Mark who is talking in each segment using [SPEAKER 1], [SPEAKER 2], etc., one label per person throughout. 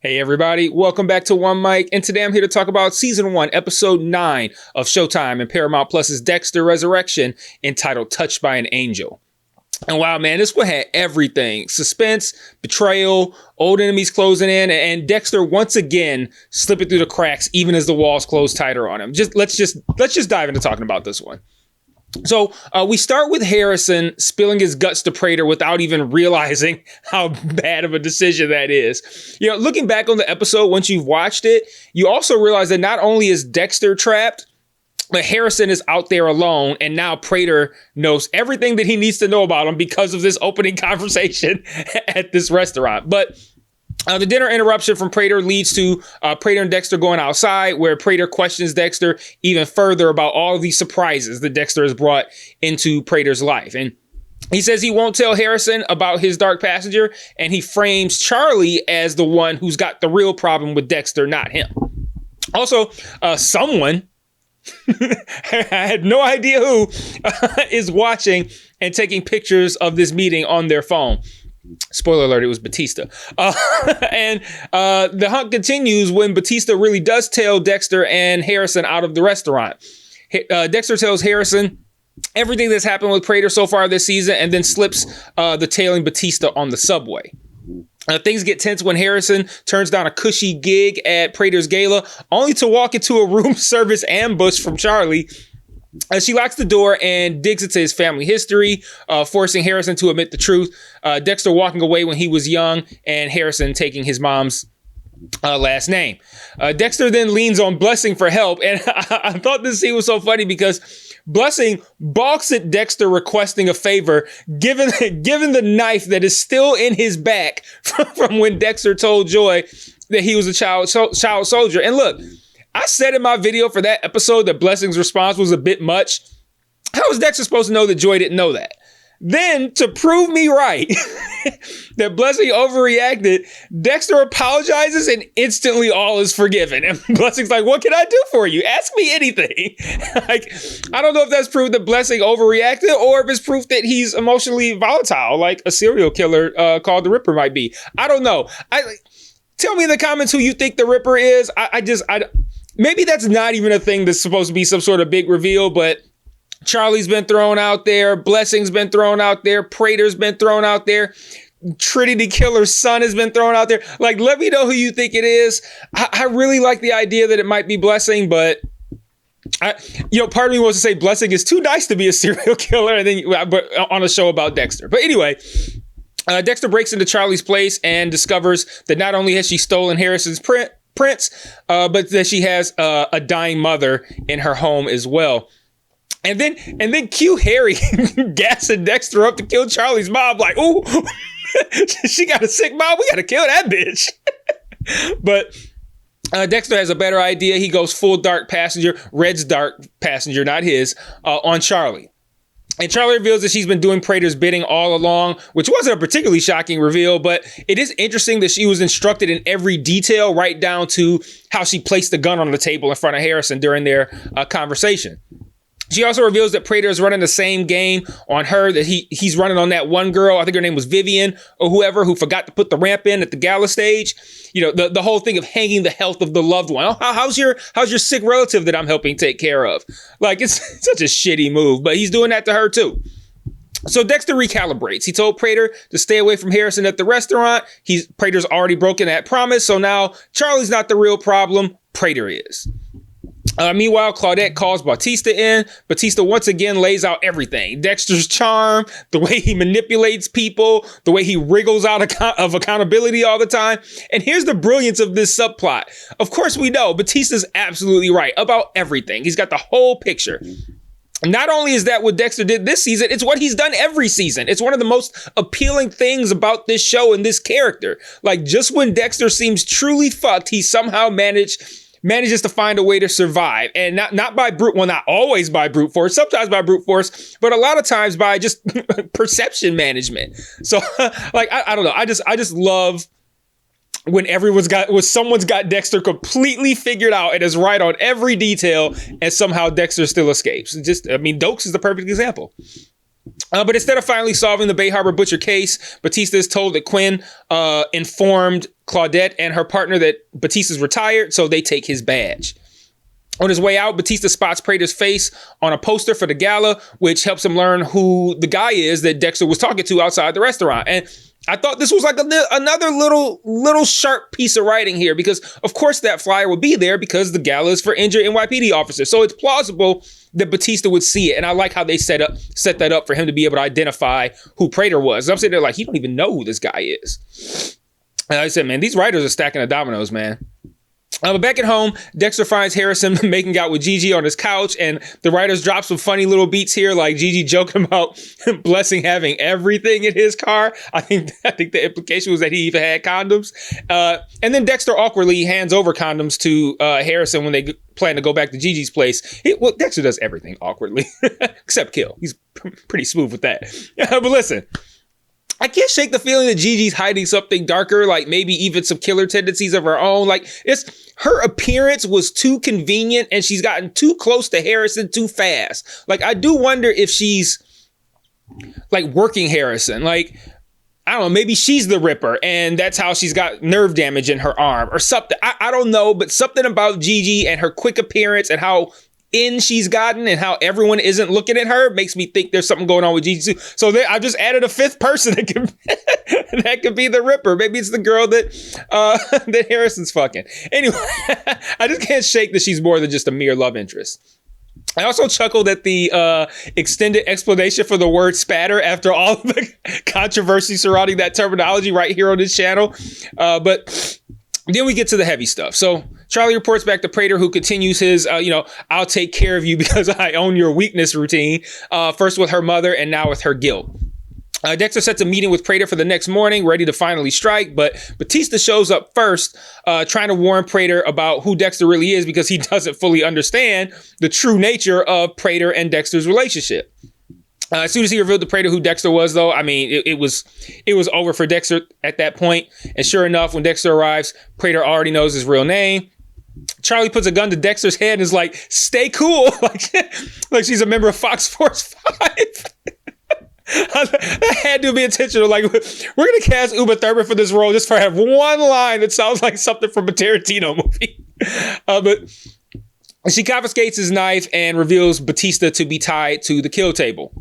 [SPEAKER 1] Hey everybody, welcome back to One Mic, and today I'm here to talk about Season 1, Episode 9 of Showtime and Paramount Plus's Dexter Resurrection, entitled Touched by an Angel. And wow, man, this one had everything. Suspense, betrayal, old enemies closing in, and Dexter once again slipping through the cracks even as the walls close tighter on him. Let's just dive into talking about this one. So we start with Harrison spilling his guts to Prater without even realizing how bad of a decision that is. You know, looking back on the episode, once you've watched it, you also realize that not only is Dexter trapped, but Harrison is out there alone. And now Prater knows everything that he needs to know about him because of this opening conversation at this restaurant. But the dinner interruption from Prater leads to Prater and Dexter going outside, where Prater questions Dexter even further about all of these surprises that Dexter has brought into Prater's life. And he says he won't tell Harrison about his dark passenger, and he frames Charley as the one who's got the real problem with Dexter, not him. Also, someone, I had no idea who, is watching and taking pictures of this meeting on their phone. Spoiler alert, it was Batista. And the hunt continues when Batista really does tail Dexter and Harrison out of the restaurant. Dexter tells Harrison everything that's happened with Prater so far this season and then slips the tailing Batista on the subway. Things get tense when Harrison turns down a cushy gig at Prater's gala, only to walk into a room service ambush from Charley. She locks the door and digs into his family history, forcing Harrison to admit the truth. Dexter walking away when he was young, and Harrison taking his mom's last name. Dexter then leans on Blessing for help, and I thought this scene was so funny because Blessing balks at Dexter requesting a favor, given the knife that is still in his back from when Dexter told Joy that he was a child soldier. And look, I said in my video for that episode that Blessing's response was a bit much. How was Dexter supposed to know that Joy didn't know that? Then, to prove me right, that Blessing overreacted, Dexter apologizes and instantly all is forgiven. And Blessing's like, what can I do for you? Ask me anything. Like, I don't know if that's proof that Blessing overreacted or if it's proof that he's emotionally volatile, like a serial killer called the Ripper might be. I don't know. Tell me in the comments who you think the Ripper is. Maybe that's not even a thing that's supposed to be some sort of big reveal, but Charley's been thrown out there. Blessing's been thrown out there. Prater's been thrown out there. Trinity Killer's son has been thrown out there. Like, let me know who you think it is. I really like the idea that it might be Blessing, but part of me wants to say Blessing is too nice to be a serial killer, and then on a show about Dexter. But anyway, Dexter breaks into Charley's place and discovers that not only has she stolen Harrison's prints, but that she has a dying mother in her home as well. And then cue Harry gassing Dexter up to kill Charley's mom. Like, ooh, she got a sick mom. We got to kill that bitch. But Dexter has a better idea. He goes full dark passenger, Red's dark passenger, not his, on Charley. And Charley reveals that she's been doing Prater's bidding all along, which wasn't a particularly shocking reveal, but it is interesting that she was instructed in every detail, right down to how she placed the gun on the table in front of Harrison during their conversation. She also reveals that Prater is running the same game on her that he's running on that one girl. I think her name was Vivian or whoever, who forgot to put the ramp in at the gala stage. You know, the whole thing of hanging the health of the loved one. Oh, how's your sick relative that I'm helping take care of? Like, it's such a shitty move, but he's doing that to her too. So Dexter recalibrates. He told Prater to stay away from Harrison at the restaurant. Prater's already broken that promise. So now Charley's not the real problem. Prater is. Meanwhile, Claudette calls Batista in. Batista once again lays out everything. Dexter's charm, the way he manipulates people, the way he wriggles out of accountability all the time. And here's the brilliance of this subplot. Of course, we know Batista's absolutely right about everything. He's got the whole picture. Not only is that what Dexter did this season, it's what he's done every season. It's one of the most appealing things about this show and this character. Like, just when Dexter seems truly fucked, he somehow manages to find a way to survive, and not by brute, well, not always by brute force, sometimes by brute force, but a lot of times by just perception management. So like, I don't know. I just love when someone's got Dexter completely figured out and is right on every detail, and somehow Dexter still escapes. Dokes is the perfect example. But instead of finally solving the Bay Harbor Butcher case, Batista is told that Quinn informed Claudette and her partner that Batista's retired, so they take his badge. On his way out, Batista spots Prater's face on a poster for the gala, which helps him learn who the guy is that Dexter was talking to outside the restaurant. And I thought this was like another little sharp piece of writing here, because of course that flyer would be there because the gala is for injured NYPD officers. So it's plausible that Batista would see it. And I like how they set that up for him to be able to identify who Prater was. I'm sitting there like, he don't even know who this guy is. And I said, man, these writers are stacking the dominoes, man. But back at home, Dexter finds Harrison making out with Gigi on his couch, and the writers drop some funny little beats here, like Gigi joking about Blessing having everything in his car. I think the implication was that he even had condoms. And then Dexter awkwardly hands over condoms to Harrison when they plan to go back to Gigi's place. Well, Dexter does everything awkwardly, except kill. He's pretty smooth with that. But listen, I can't shake the feeling that Gigi's hiding something darker, like maybe even some killer tendencies of her own. Like, her appearance was too convenient, and she's gotten too close to Harrison too fast. Like, I do wonder if she's like working Harrison. Like, I don't know, maybe she's the Ripper, and that's how she's got nerve damage in her arm or something. I don't know, but something about Gigi and her quick appearance and how in she's gotten and how everyone isn't looking at her makes me think there's something going on with Gigi too. So I've just added a fifth person that could be the Ripper. Maybe it's the girl that Harrison's fucking. Anyway, I just can't shake that she's more than just a mere love interest. I also chuckled at the extended explanation for the word spatter after all of the controversy surrounding that terminology right here on this channel. But then we get to the heavy stuff. So Charley reports back to Prater, who continues his, I'll take care of you because I own your weakness routine, first with her mother and now with her guilt. Dexter sets a meeting with Prater for the next morning, ready to finally strike, but Batista shows up first, trying to warn Prater about who Dexter really is because he doesn't fully understand the true nature of Prater and Dexter's relationship. As soon as he revealed to Prater who Dexter was, though, I mean, it was over for Dexter at that point. And sure enough, when Dexter arrives, Prater already knows his real name. Charley puts a gun to Dexter's head and is like, stay cool. like she's a member of Fox Force 5. That had to be intentional. Like, we're going to cast Uma Thurman for this role just for have one line that sounds like something from a Tarantino movie. But she confiscates his knife and reveals Batista to be tied to the kill table.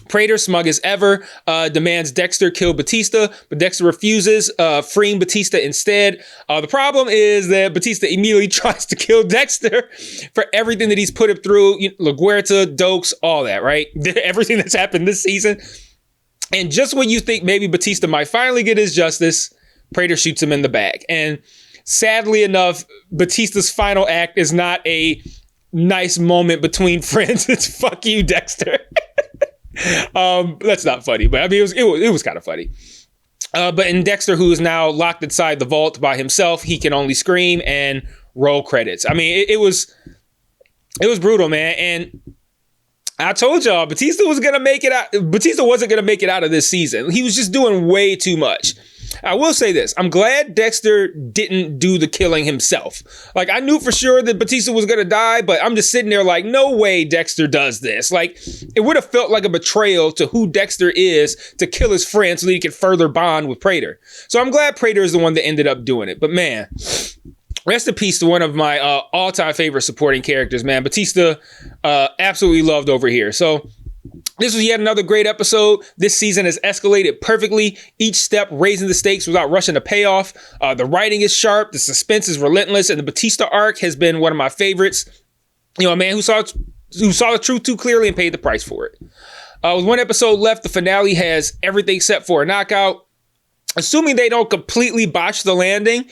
[SPEAKER 1] Prater, smug as ever, demands Dexter kill Batista, but Dexter refuses, freeing Batista instead. The problem is that Batista immediately tries to kill Dexter for everything that he's put him through, La Guerta, Dokes, all that, right? Everything that's happened this season. And just when you think maybe Batista might finally get his justice, Prater shoots him in the back. And sadly enough, Batista's final act is not a nice moment between friends. It's fuck you, Dexter. That's not funny, but I mean, it was kind of funny. But in Dexter, who is now locked inside the vault by himself, he can only scream and roll credits. I mean, it was brutal, man. And I told y'all, Batista wasn't going to make it out of this season. He was just doing way too much. I will say this. I'm glad Dexter didn't do the killing himself. Like, I knew for sure that Batista was going to die, but I'm just sitting there like, no way Dexter does this. Like, it would have felt like a betrayal to who Dexter is to kill his friend so that he could further bond with Prater. So I'm glad Prater is the one that ended up doing it. But man, rest in peace to one of my all-time favorite supporting characters, man. Batista, absolutely loved over here. So this was yet another great episode. This season has escalated perfectly, each step raising the stakes without rushing the payoff. The writing is sharp, the suspense is relentless, and the Batista arc has been one of my favorites. A man who saw the truth too clearly and paid the price for it. With one episode left, the finale has everything set for a knockout. Assuming they don't completely botch the landing,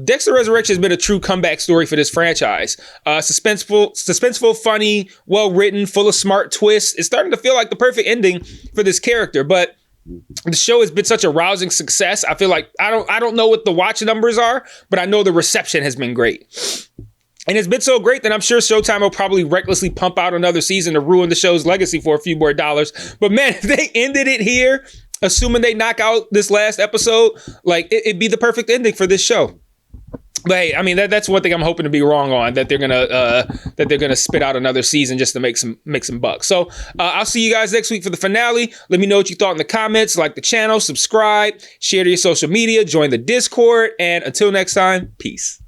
[SPEAKER 1] Dexter Resurrection has been a true comeback story for this franchise. Suspenseful, funny, well-written, full of smart twists. It's starting to feel like the perfect ending for this character, but the show has been such a rousing success. I feel like I don't know what the watch numbers are, but I know the reception has been great. And it's been so great that I'm sure Showtime will probably recklessly pump out another season to ruin the show's legacy for a few more dollars. But man, if they ended it here, assuming they knock out this last episode, like it'd be the perfect ending for this show. But hey, I mean that's one thing I'm hoping to be wrong on, that they're gonna spit out another season just to make some bucks. So I'll see you guys next week for the finale. Let me know what you thought in the comments. Like the channel, subscribe, share to your social media, join the Discord, and until next time, peace.